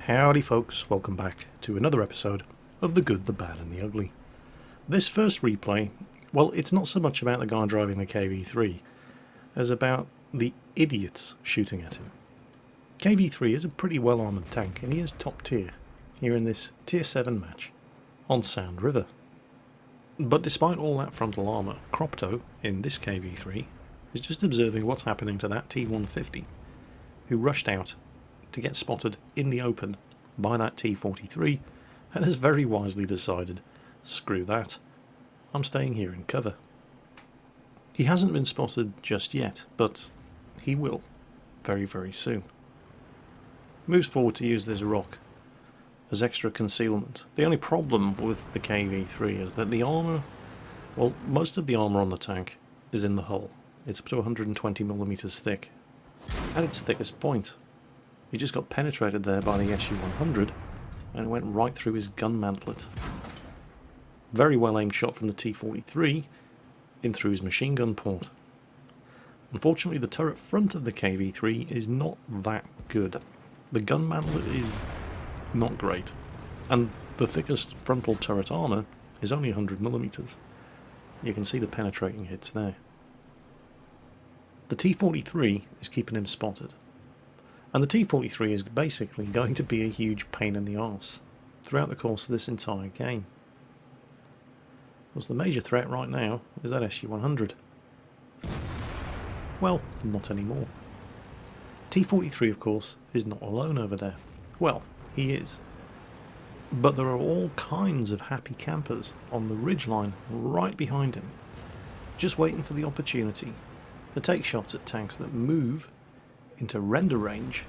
Howdy folks, welcome back to another episode of The Good, the Bad and the Ugly. This first replay, well, it's not so much about the guy driving the KV-3 as about the idiots shooting at him. KV-3 is a pretty well armoured tank and he is top tier here in this tier 7 match on Sound River. But despite all that frontal armour, Cropto in this KV-3 is just observing what's happening to that T-150 who rushed out to get spotted in the open by that T-43 and has very wisely decided, screw that, I'm staying here in cover. He hasn't been spotted just yet, but he will very, very soon. Moves forward to use this rock as extra concealment. The only problem with the KV-3 is that the armour, well, most of the armour on the tank is in the hull. It's up to 120mm thick, at its thickest point. He just got penetrated there by the SU-100 and went right through his gun mantlet. Very well aimed shot from the T-43 in through his machine gun port. Unfortunately, the turret front of the KV-3 is not that good. The gun mantlet is not great, and the thickest frontal turret armour is only 100mm. You can see the penetrating hits there. The T-43 is keeping him spotted. And the T-43 is basically going to be a huge pain in the arse throughout the course of this entire game. Because the major threat right now is that SU-100. Well, not anymore. T-43, of course, is not alone over there. Well, he is. But there are all kinds of happy campers on the ridgeline right behind him, just waiting for the opportunity to take shots at tanks that move into render range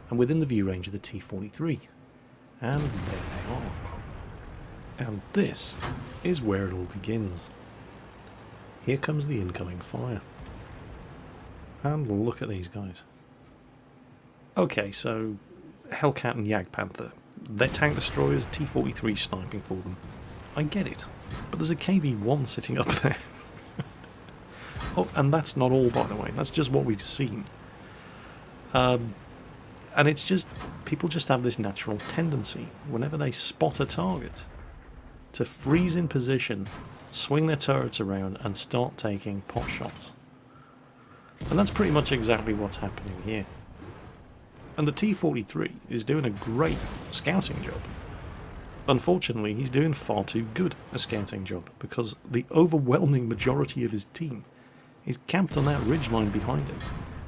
and within the view range of the T-43. And there they are. And this is where it all begins. Here comes the incoming fire. And look at these guys. Okay, so Hellcat and Jagdpanther, they're tank destroyers, T-43 sniping for them. I get it, but there's a KV-1 sitting up there. Oh, and that's not all, by the way, that's just what we've seen. And it's just, people just have this natural tendency, whenever they spot a target, to freeze in position, swing their turrets around and start taking pot shots. And that's pretty much exactly what's happening here. And the T-43 is doing a great scouting job. Unfortunately, he's doing far too good a scouting job, because the overwhelming majority of his team is camped on that ridgeline behind him.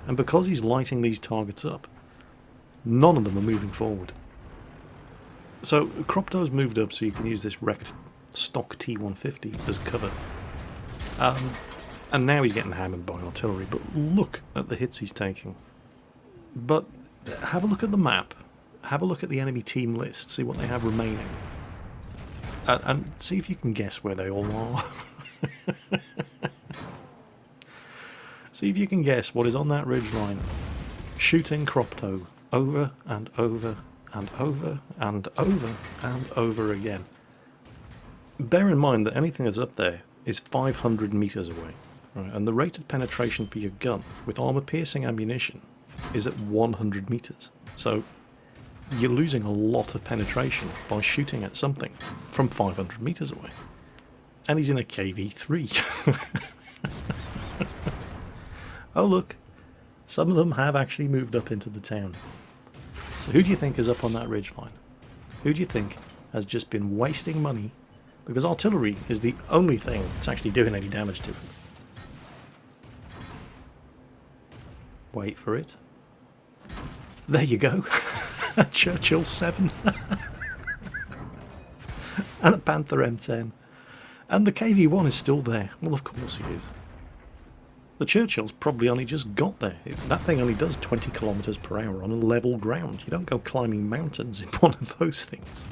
And because he's lighting these targets up, none of them are moving forward. So Cropto's moved up so you can use this wrecked stock T-150 as cover. And now he's getting hammered by artillery, but look at the hits he's taking. But have a look at the map, have a look at the enemy team list, see what they have remaining. And see if you can guess where they all are. See if you can guess what is on that ridgeline, shooting Cropto over and over and over and over and over again. Bear in mind that anything that's up there is 500 meters away, right? And the rated penetration for your gun with armor-piercing ammunition is at 100 meters. So you're losing a lot of penetration by shooting at something from 500 meters away. And he's in a KV-3. Oh look, some of them have actually moved up into the town. So who do you think is up on that ridgeline? Who do you think has just been wasting money? Because artillery is the only thing that's actually doing any damage to him. Wait for it. There you go. A Churchill 7. And a Panther M10. And the KV-1 is still there. Well, of course he is. The Churchill's probably only just got there. That thing only does 20 kilometers per hour on a level ground. You don't go climbing mountains in one of those things.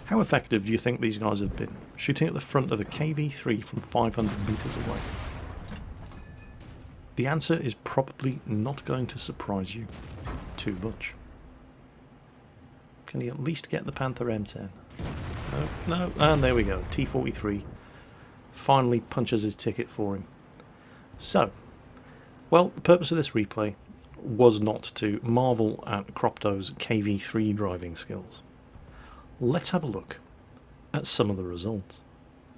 How effective do you think these guys have been, shooting at the front of a KV-3 from 500 meters away? The answer is probably not going to surprise you too much. Can he at least get the Panther M10? No, and there we go. T-43 finally punches his ticket for him. So, well, the purpose of this replay was not to marvel at Cropto's KV3 driving skills. Let's have a look at some of the results.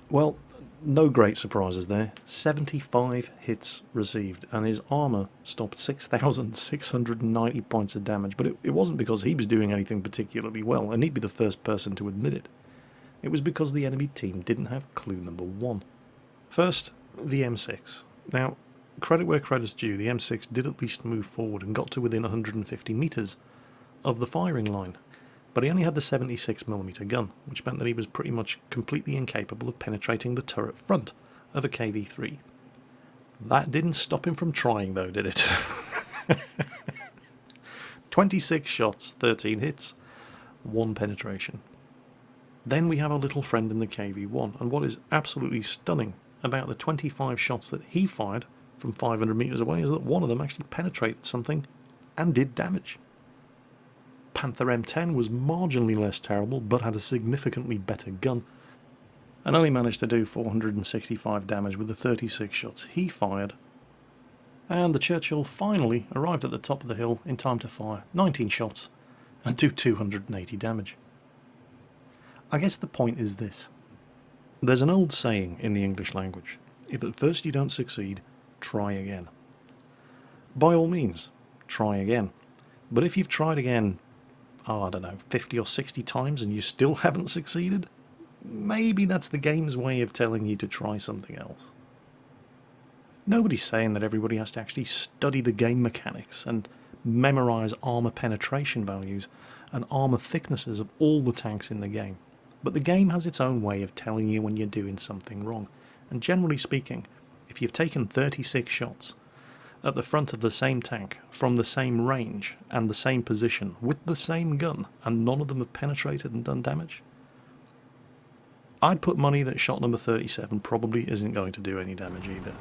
Well, no great surprises there. 75 hits received, and his armour stopped 6,690 points of damage, but it wasn't because he was doing anything particularly well, and he'd be the first person to admit it. It was because the enemy team didn't have clue number one. First, the M6. Now, credit where credit's due, the M6 did at least move forward and got to within 150 metres of the firing line, but he only had the 76mm gun, which meant that he was pretty much completely incapable of penetrating the turret front of a KV3. That didn't stop him from trying though, did it? 26 shots, 13 hits, 1 penetration. Then we have our little friend in the KV1, and what is absolutely stunning about the 25 shots that he fired from 500 metres away is that one of them actually penetrated something and did damage. Panther M10 was marginally less terrible, but had a significantly better gun, and only managed to do 465 damage with the 36 shots he fired. And the Churchill finally arrived at the top of the hill in time to fire 19 shots and do 280 damage. I guess the point is this. There's an old saying in the English language: if at first you don't succeed, try again. By all means, try again. But if you've tried again, I don't know, 50 or 60 times and you still haven't succeeded, maybe that's the game's way of telling you to try something else. Nobody's saying that everybody has to actually study the game mechanics and memorise armour penetration values and armour thicknesses of all the tanks in the game. But the game has its own way of telling you when you're doing something wrong. And generally speaking, if you've taken 36 shots at the front of the same tank, from the same range and the same position, with the same gun, and none of them have penetrated and done damage, I'd put money that shot number 37 probably isn't going to do any damage either.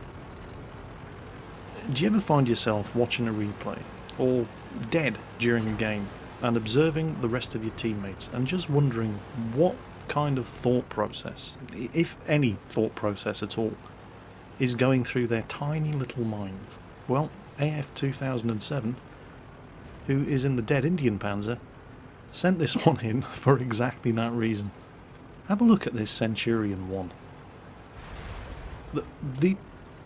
Do you ever find yourself watching a replay, or dead during a game, and observing the rest of your teammates, and just wondering what kind of thought process, if any thought process at all, is going through their tiny little minds? Well, AF 2007, who is in the dead Indian Panzer, sent this one in for exactly that reason. Have a look at this Centurion 1. The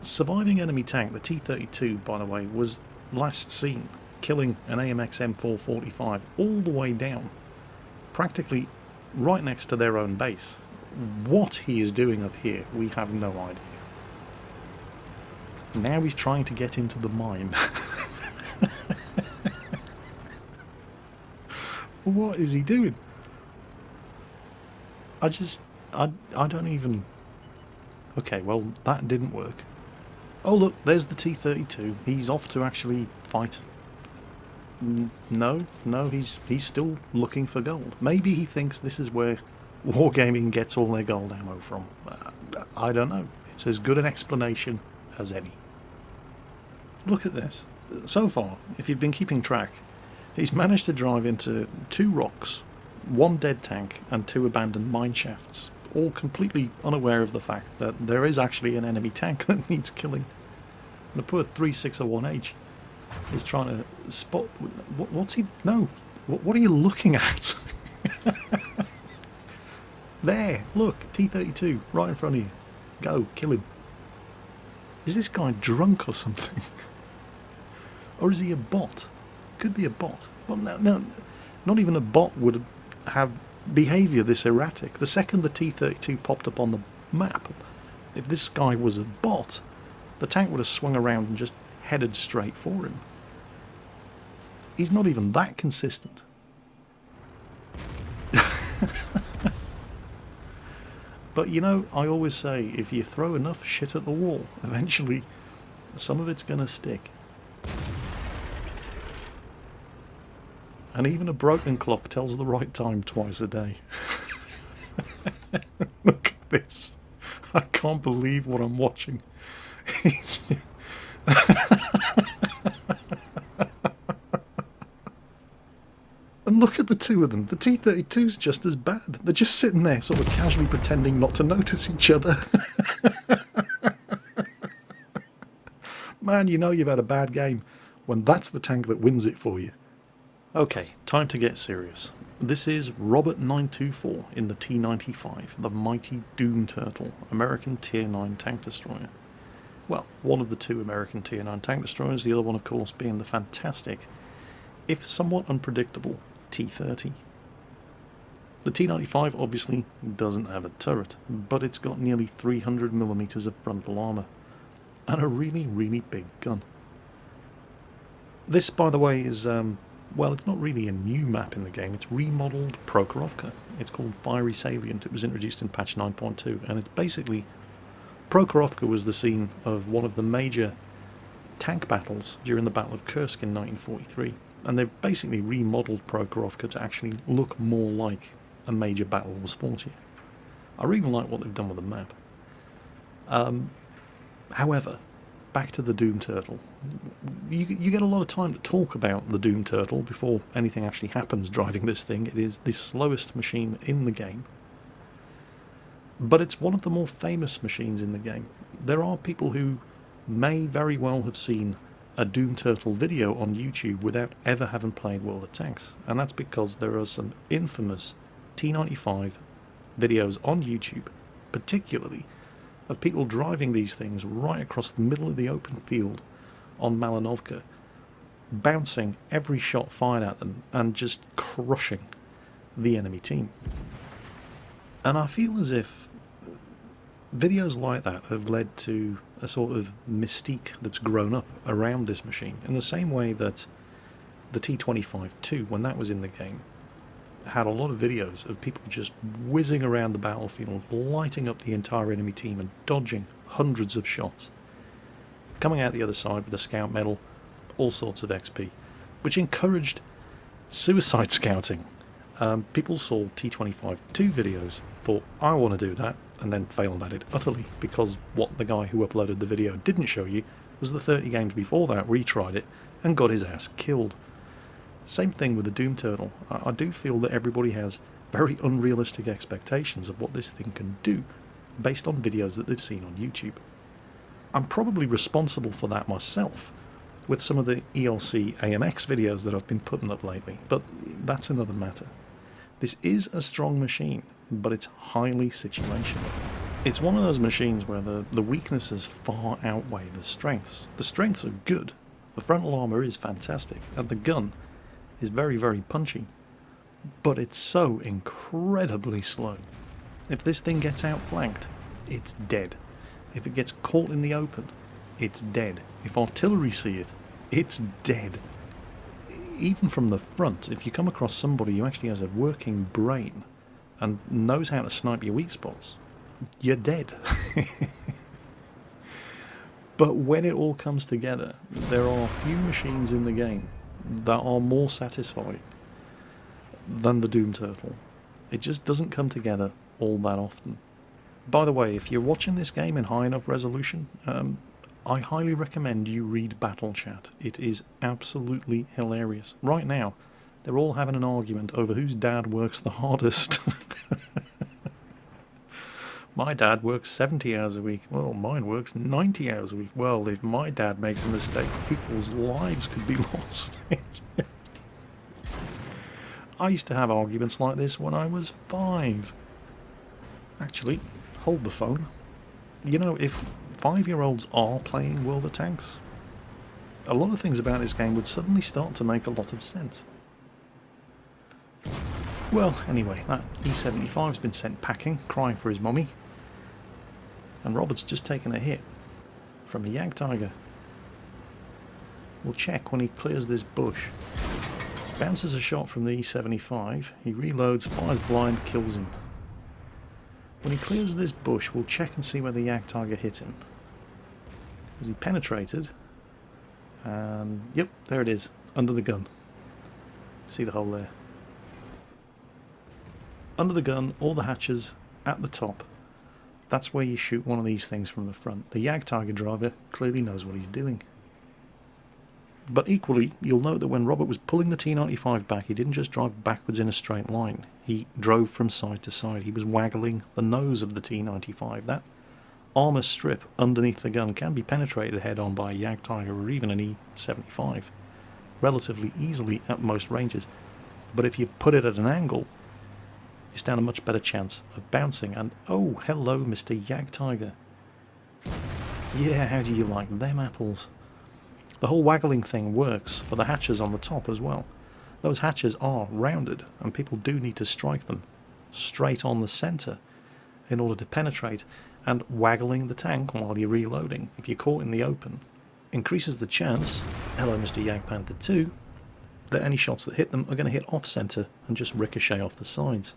surviving enemy tank, the T-32, by the way, was last seen killing an AMX M445 all the way down, practically right next to their own base. What he is doing up here, we have no idea. Now he's trying to get into the mine. What is he doing? I don't even... Okay, well, that didn't work. Oh look, there's the T-32. He's off to actually fight. No, he's still looking for gold. Maybe he thinks this is where Wargaming gets all their gold ammo from. I don't know. It's as good an explanation as any. Look at this. So far, if you've been keeping track, he's managed to drive into 2 rocks, 1 dead tank and 2 abandoned mine shafts, all completely unaware of the fact that there is actually an enemy tank that needs killing. And the poor 361H is trying to spot... What's he... No. What are you looking at? There, look, T-32, right in front of you. Go, kill him. Is this guy drunk or something? Or is he a bot? Could be a bot. Well, no, not even a bot would have behaviour this erratic. The second the T-32 popped up on the map, if this guy was a bot, the tank would have swung around and just headed straight for him. He's not even that consistent. But you know, I always say, if you throw enough shit at the wall, eventually some of it's going to stick. And even a broken clock tells the right time twice a day. Look at this. I can't believe what I'm watching. And look at the two of them. The T-32's just as bad. They're just sitting there sort of casually pretending not to notice each other. Man, you know you've had a bad game when that's the tank that wins it for you. Okay, time to get serious. This is Robert 924 in the T-95, the mighty Doom Turtle, American Tier 9 tank destroyer. Well, one of the two American Tier 9 tank destroyers, the other one of course being the fantastic, if somewhat unpredictable, T-30. The T-95 obviously doesn't have a turret, but it's got nearly 300mm of frontal armour, and a really, really big gun. This, by the way, is, well, it's not really a new map in the game, it's remodelled Prokhorovka. It's called Fiery Salient, it was introduced in patch 9.2, and it's basically... Prokhorovka was the scene of one of the major tank battles during the Battle of Kursk in 1943, and they've basically remodelled Prokhorovka to actually look more like a major battle was fought here. I really like what they've done with the map. However, back to the Doom Turtle. You get a lot of time to talk about the Doom Turtle before anything actually happens driving this thing. It is the slowest machine in the game. But it's one of the more famous machines in the game. There are people who may very well have seen a Doom Turtle video on YouTube without ever having played World of Tanks. And that's because there are some infamous T-95 videos on YouTube, particularly of people driving these things right across the middle of the open field on Malinovka, bouncing every shot fired at them and just crushing the enemy team. And I feel as if videos like that have led to a sort of mystique that's grown up around this machine, in the same way that the T-25-2, when that was in the game, had a lot of videos of people just whizzing around the battlefield, lighting up the entire enemy team and dodging hundreds of shots, coming out the other side with a scout medal, all sorts of XP, which encouraged suicide scouting. People saw T-25-2 videos, thought, I want to do that, and then failed at it utterly, because what the guy who uploaded the video didn't show you was the 30 games before that where he tried it and got his ass killed. Same thing with the Doom Turtle. I do feel that everybody has very unrealistic expectations of what this thing can do, based on videos that they've seen on YouTube. I'm probably responsible for that myself, with some of the ELC AMX videos that I've been putting up lately, but that's another matter. This is a strong machine, but it's highly situational. It's one of those machines where the weaknesses far outweigh the strengths. The strengths are good, the frontal armour is fantastic, and the gun is very, very punchy, but it's so incredibly slow. If this thing gets outflanked, it's dead. If it gets caught in the open, it's dead. If artillery see it, it's dead. Even from the front, if you come across somebody who actually has a working brain and knows how to snipe your weak spots, you're dead. But when it all comes together, there are few machines in the game that are more satisfying than the Doom Turtle. It just doesn't come together all that often. By the way, if you're watching this game in high enough resolution, I highly recommend you read Battle Chat. It is absolutely hilarious. Right now, they're all having an argument over whose dad works the hardest. My dad works 70 hours a week. Well, mine works 90 hours a week. Well, if my dad makes a mistake, people's lives could be lost. I used to have arguments like this when I was 5. Actually, hold the phone. You know, if 5-year-olds are playing World of Tanks, a lot of things about this game would suddenly start to make a lot of sense. Well, anyway, that E75's been sent packing, crying for his mummy. And Robert's just taken a hit from a Jagdtiger. We'll check when he clears this bush. Bounces a shot from the E75, he reloads, fires blind, kills him. When he clears this bush, we'll check and see where the Jagdtiger hit him. Because he penetrated, and yep, there it is, under the gun. See the hole there? Under the gun, all the hatches at the top. That's where you shoot one of these things from the front. The Jagdtiger driver clearly knows what he's doing. But equally, you'll note that when Robert was pulling the T-95 back, he didn't just drive backwards in a straight line. He drove from side to side. He was waggling the nose of the T-95. That armour strip underneath the gun can be penetrated head-on by a Jagdtiger or even an E75 relatively easily at most ranges, but if you put it at an angle, you stand a much better chance of bouncing. And oh, hello Mr. Jagdtiger. Yeah, how do you like them apples? The whole waggling thing works for the hatches on the top as well. Those hatches are rounded, and people do need to strike them straight on the centre in order to penetrate, and waggling the tank while you're reloading, if you're caught in the open, increases the chance, hello Mr. Jagdpanther 2, that any shots that hit them are going to hit off-centre and just ricochet off the sides.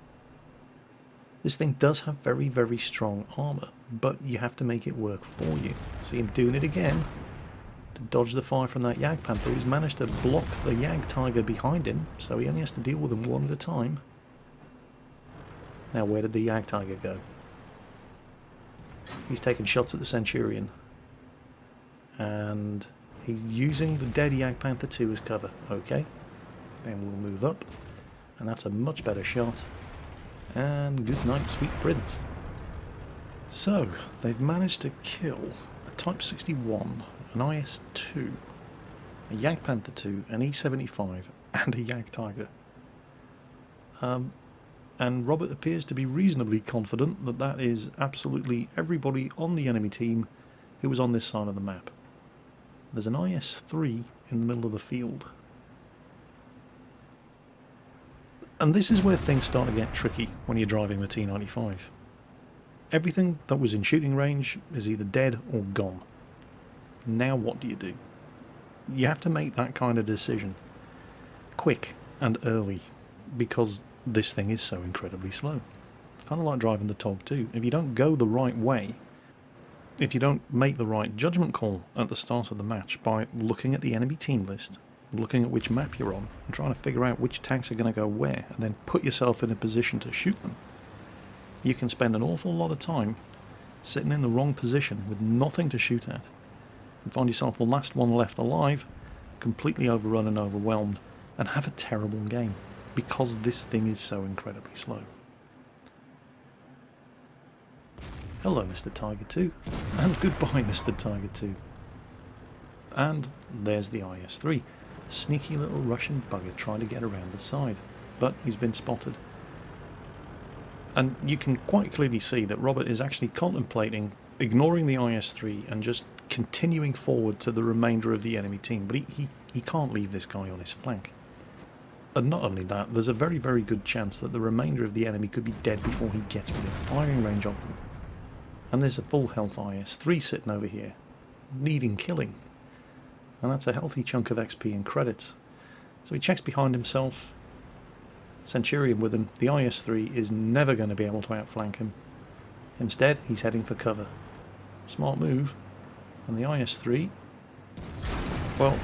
This thing does have very, very strong armour, but you have to make it work for you. See him doing it again to dodge the fire from that Jagdpanther. He's managed to block the Jagdtiger behind him, so he only has to deal with them one at a time. Now where did the Jagdtiger go? He's taking shots at the Centurion. And he's using the dead Jagdpanther 2 as cover. Okay. Then we'll move up. And that's a much better shot. And good night, sweet prince. So, they've managed to kill a Type 61, an IS-2, a Jagdpanther 2, an E-75, and a Jagdtiger. And Robert appears to be reasonably confident that that is absolutely everybody on the enemy team who was on this side of the map. There's an IS-3 in the middle of the field. And this is where things start to get tricky when you're driving the T-95. Everything that was in shooting range is either dead or gone. Now what do you do? You have to make that kind of decision quick and early, because this thing is so incredibly slow. It's kind of like driving the TOG 2. If you don't go the right way, if you don't make the right judgment call at the start of the match by looking at the enemy team list, looking at which map you're on, and trying to figure out which tanks are going to go where, and then put yourself in a position to shoot them, you can spend an awful lot of time sitting in the wrong position with nothing to shoot at, and find yourself the last one left alive, completely overrun and overwhelmed, and have a terrible game, because this thing is so incredibly slow. Hello Mr. Tiger 2, and goodbye Mr. Tiger 2. And there's the IS-3. Sneaky little Russian bugger trying to get around the side, but he's been spotted. And you can quite clearly see that Robert is actually contemplating ignoring the IS-3 and just continuing forward to the remainder of the enemy team, but he can't leave this guy on his flank. And not only that, there's a very, very good chance that the remainder of the enemy could be dead before he gets within firing range of them. And there's a full health IS-3 sitting over here, needing killing. And that's a healthy chunk of XP and credits. So he checks behind himself, Centurion with him. The IS-3 is never going to be able to outflank him. Instead, he's heading for cover. Smart move. And the IS-3, well,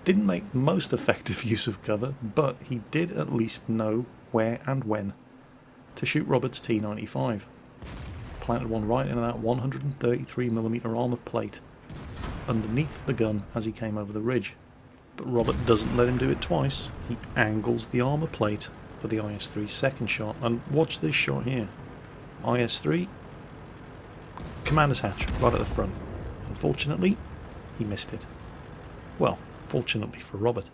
didn't make the most effective use of cover, but he did at least know where and when to shoot Robert's T-95. Planted one right into that 133mm armour plate underneath the gun as he came over the ridge. But Robert doesn't let him do it twice. He angles the armour plate for the IS-3's second shot, and watch this shot here. IS-3, commander's hatch right at the front. Unfortunately, he missed it. Well, fortunately for Robert.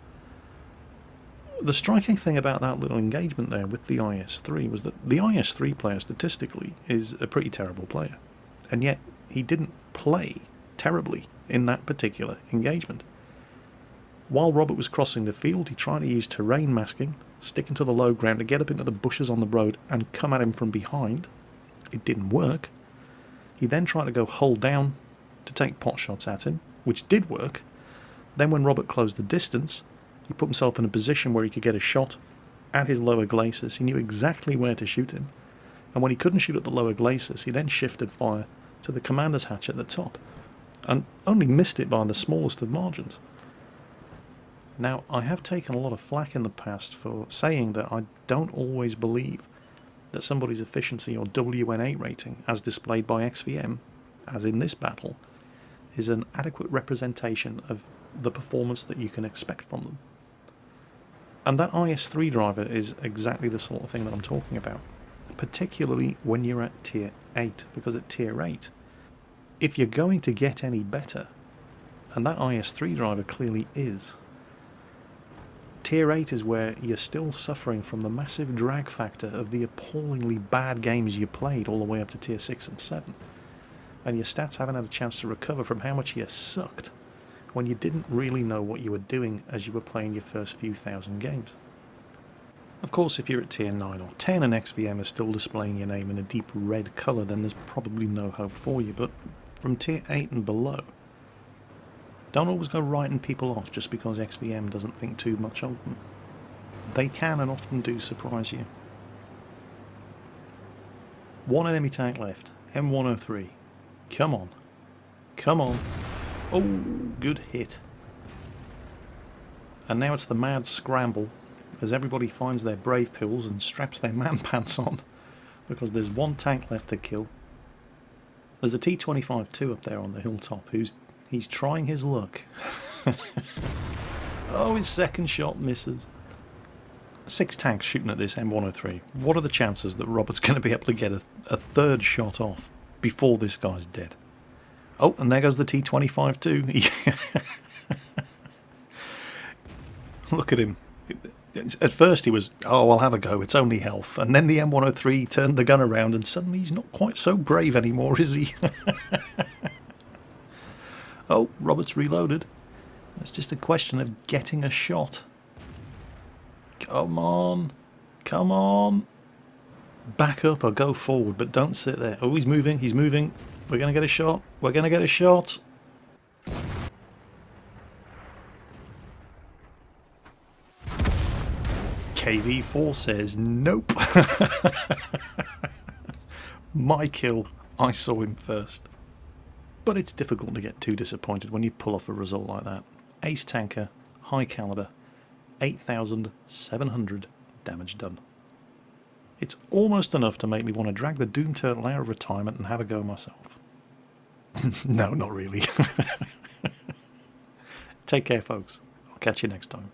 The striking thing about that little engagement there with the IS-3 was that the IS-3 player statistically is a pretty terrible player, and yet he didn't play terribly in that particular engagement. While Robert was crossing the field, he tried to use terrain masking, sticking to the low ground to get up into the bushes on the road and come at him from behind. It didn't work. He then tried to go hull down to take pot shots at him, which did work. Then when Robert closed the distance, he put himself in a position where he could get a shot at his lower glacis. He knew exactly where to shoot him. And when he couldn't shoot at the lower glacis, he then shifted fire to the commander's hatch at the top, and only missed it by the smallest of margins. Now, I have taken a lot of flack in the past for saying that I don't always believe that somebody's efficiency or WN8 rating, as displayed by XVM, as in this battle, is an adequate representation of the performance that you can expect from them. And that IS-3 driver is exactly the sort of thing that I'm talking about, particularly when you're at tier 8, because at tier 8, if you're going to get any better, and that IS-3 driver clearly is, tier 8 is where you're still suffering from the massive drag factor of the appallingly bad games you played all the way up to tier 6 and 7. And your stats haven't had a chance to recover from how much you sucked when you didn't really know what you were doing as you were playing your first few thousand games. Of course, if you're at tier 9 or 10 and XVM is still displaying your name in a deep red colour, then there's probably no hope for you, but from tier 8 and below, don't always go writing people off just because XVM doesn't think too much of them. They can and often do surprise you. One enemy tank left, M103. Come on. Come on. Oh, good hit. And now it's the mad scramble as everybody finds their brave pills and straps their man pants on because there's one tank left to kill. There's a T-25-2 up there on the hilltop he's trying his luck. Oh, his second shot misses. 6 tanks shooting at this M103. What are the chances that Robert's going to be able to get a third shot off before this guy's dead? Oh, and there goes the T-25-2. Look at him. At first he was, oh, I'll have a go, it's only health. And then the M103 turned the gun around and suddenly he's not quite so brave anymore, is he? Oh, Robert's reloaded. It's just a question of getting a shot. Come on. Come on. Back up or go forward, but don't sit there. Oh, he's moving, he's moving. We're going to get a shot. We're going to get a shot. KV4 says nope. My kill. I saw him first. But it's difficult to get too disappointed when you pull off a result like that. Ace tanker, high caliber, 8,700 damage done. It's almost enough to make me want to drag the Doom Turtle out of retirement and have a go myself. No, not really. Take care, folks. I'll catch you next time.